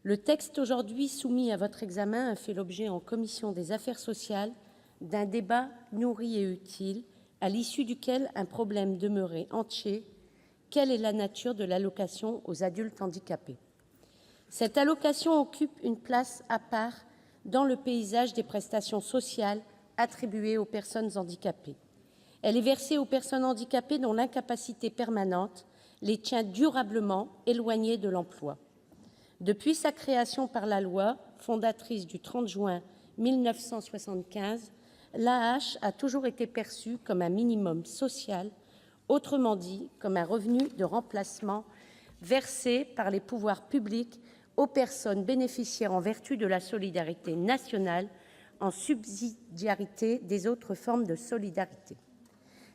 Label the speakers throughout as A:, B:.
A: Le texte aujourd'hui soumis à votre examen a fait l'objet en commission des affaires sociales d'un débat nourri et utile, à l'issue duquel un problème demeurait entier : quelle est la nature de l'allocation aux adultes handicapés ? Cette allocation occupe une place à part dans le paysage des prestations sociales attribuées aux personnes handicapées. Elle est versée aux personnes handicapées dont l'incapacité permanente les tient durablement éloignées de l'emploi. Depuis sa création par la loi fondatrice du 30 juin 1975, l'AAH a toujours été perçue comme un minimum social, autrement dit comme un revenu de remplacement versé par les pouvoirs publics aux personnes bénéficiaires en vertu de la solidarité nationale, en subsidiarité des autres formes de solidarité.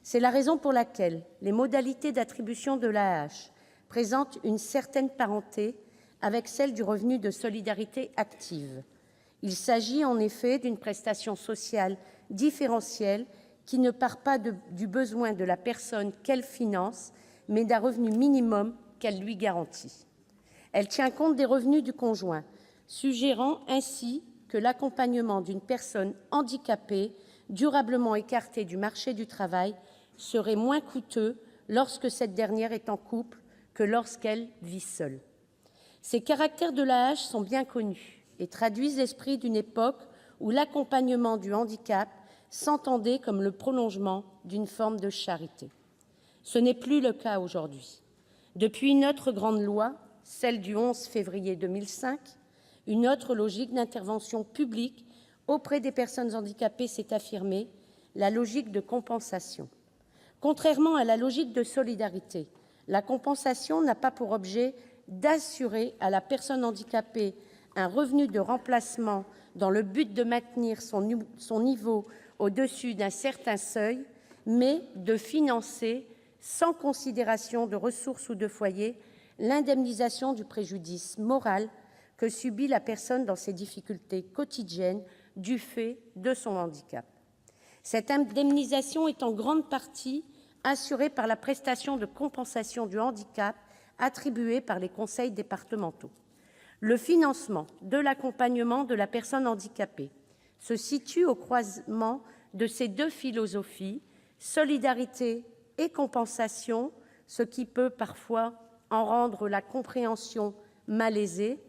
A: C'est la raison pour laquelle les modalités d'attribution de l'AAH présentent une certaine parenté avec celle du revenu de solidarité active. Il s'agit en effet d'une prestation sociale différentielle qui ne part pas du besoin de la personne qu'elle finance, mais d'un revenu minimum qu'elle lui garantit. Elle tient compte des revenus du conjoint, suggérant ainsi que l'accompagnement d'une personne handicapée durablement écartée du marché du travail serait moins coûteux lorsque cette dernière est en couple que lorsqu'elle vit seule. Ces caractères de l'AAH sont bien connus et traduisent l'esprit d'une époque où l'accompagnement du handicap s'entendait comme le prolongement d'une forme de charité. Ce n'est plus le cas aujourd'hui. Depuis une autre grande loi, celle du 11 février 2005, une autre logique d'intervention publique auprès des personnes handicapées s'est affirmée, la logique de compensation. Contrairement à la logique de solidarité, la compensation n'a pas pour objet d'assurer à la personne handicapée un revenu de remplacement dans le but de maintenir son niveau au-dessus d'un certain seuil, mais de financer, sans considération de ressources ou de foyer, l'indemnisation du préjudice moral que subit la personne dans ses difficultés quotidiennes du fait de son handicap. Cette indemnisation est en grande partie assurée par la prestation de compensation du handicap attribuée par les conseils départementaux. Le financement de l'accompagnement de la personne handicapée se situe au croisement de ces deux philosophies, solidarité et compensation, ce qui peut parfois en rendre la compréhension malaisée,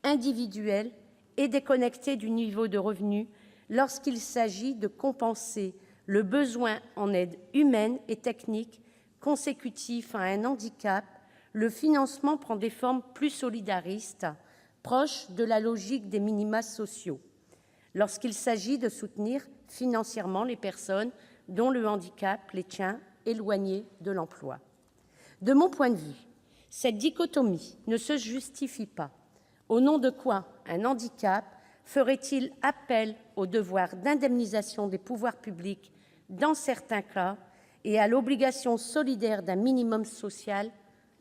A: individuelle et déconnectée du niveau de revenu lorsqu'il s'agit de compenser le besoin en aide humaine et technique consécutif à un handicap. Le financement prend des formes plus solidaristes, proches de la logique des minima sociaux, lorsqu'il s'agit de soutenir financièrement les personnes dont le handicap les tient éloignées de l'emploi. De mon point de vue, cette dichotomie ne se justifie pas. Au nom de quoi un handicap ferait-il appel au devoir d'indemnisation des pouvoirs publics dans certains cas et à l'obligation solidaire d'un minimum social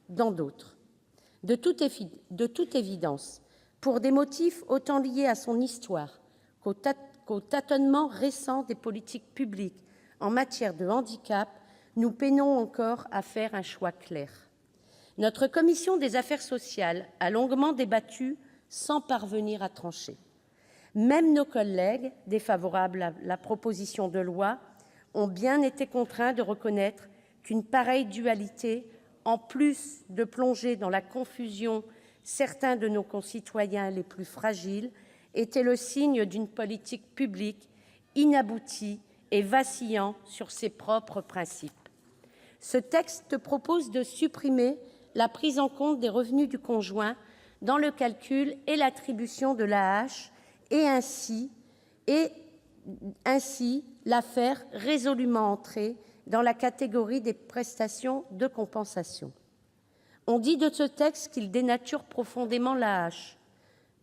A: dans d'autres ? De toute évidence, pour des motifs autant liés à son histoire qu'au tâtonnement récent des politiques publiques en matière de handicap, nous peinons encore à faire un choix clair. Notre commission des affaires sociales a longuement débattu sans parvenir à trancher. Même nos collègues défavorables à la proposition de loi ont bien été contraints de reconnaître qu'une pareille dualité, en plus de plonger dans la confusion certains de nos concitoyens les plus fragiles, était le signe d'une politique publique inaboutie et vacillant sur ses propres principes. Ce texte propose de supprimer la prise en compte des revenus du conjoint dans le calcul et l'attribution de l'AAH et ainsi la faire résolument entrer dans la catégorie des prestations de compensation. On dit de ce texte qu'il dénature profondément l'AAH.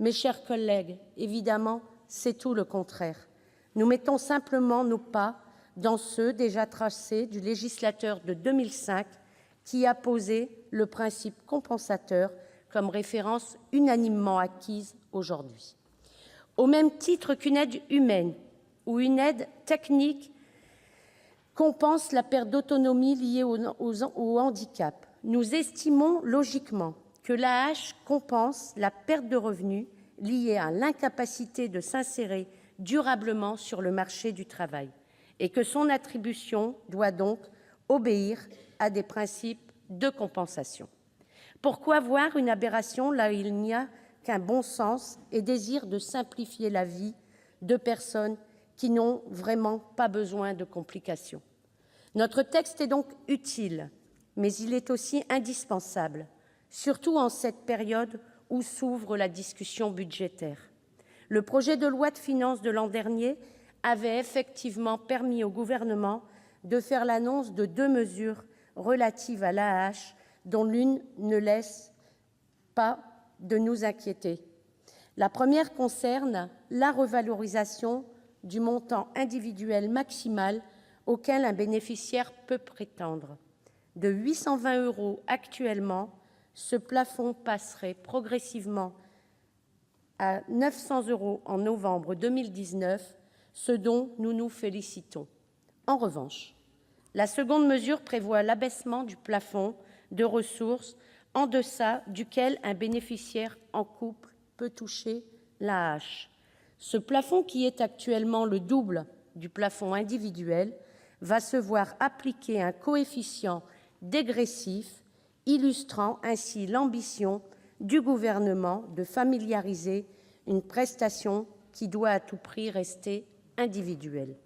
A: Mes chers collègues, évidemment, c'est tout le contraire. Nous mettons simplement nos pas dans ceux déjà tracés du législateur de 2005 qui a posé le principe compensateur comme référence unanimement acquise aujourd'hui. Au même titre qu'une aide humaine ou une aide technique compense la perte d'autonomie liée au handicap, nous estimons logiquement que l'AAH compense la perte de revenus liée à l'incapacité de s'insérer durablement sur le marché du travail et que son attribution doit donc obéir à des principes de compensation. Pourquoi voir une aberration là où il n'y a qu'un bon sens et désir de simplifier la vie de personnes qui n'ont vraiment pas besoin de complications ? Notre texte est donc utile, mais il est aussi indispensable, surtout en cette période où s'ouvre la discussion budgétaire. Le projet de loi de finances de l'an dernier avait effectivement permis au Gouvernement de faire l'annonce de 2 mesures relatives à l'AAH, dont l'une ne laisse pas de nous inquiéter. La première concerne la revalorisation du montant individuel maximal auquel un bénéficiaire peut prétendre. De 820 € actuellement, ce plafond passerait progressivement à 900 € en novembre 2019, ce dont nous nous félicitons. En revanche, la seconde mesure prévoit l'abaissement du plafond de ressources en deçà duquel un bénéficiaire en couple peut toucher l'AAH. Ce plafond, qui est actuellement le double du plafond individuel, va se voir appliquer un coefficient dégressif, illustrant ainsi l'ambition du Gouvernement de familiariser une prestation qui doit à tout prix rester individuelle.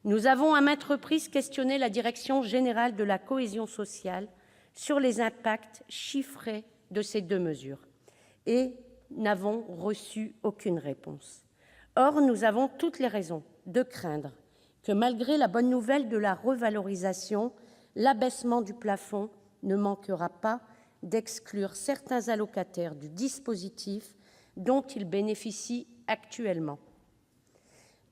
A: Nous avons à maintes reprises questionné la Direction générale de la cohésion sociale sur les impacts chiffrés de ces 2 mesures et n'avons reçu aucune réponse. Or, nous avons toutes les raisons de craindre que, malgré la bonne nouvelle de la revalorisation, l'abaissement du plafond ne manquera pas d'exclure certains allocataires du dispositif dont ils bénéficient actuellement.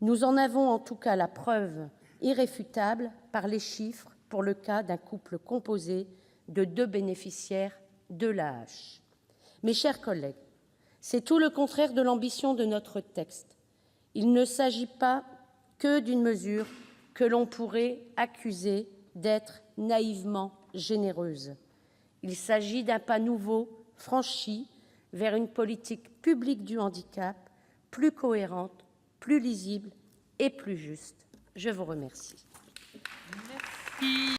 A: Nous en avons en tout cas la preuve irréfutable par les chiffres pour le cas d'un couple composé de 2 bénéficiaires de l'AAH. Mes chers collègues, c'est tout le contraire de l'ambition de notre texte. Il ne s'agit pas que d'une mesure que l'on pourrait accuser d'être naïvement généreuse. Il s'agit d'un pas nouveau franchi vers une politique publique du handicap plus cohérente, plus lisible et plus juste. Je vous remercie.
B: Merci.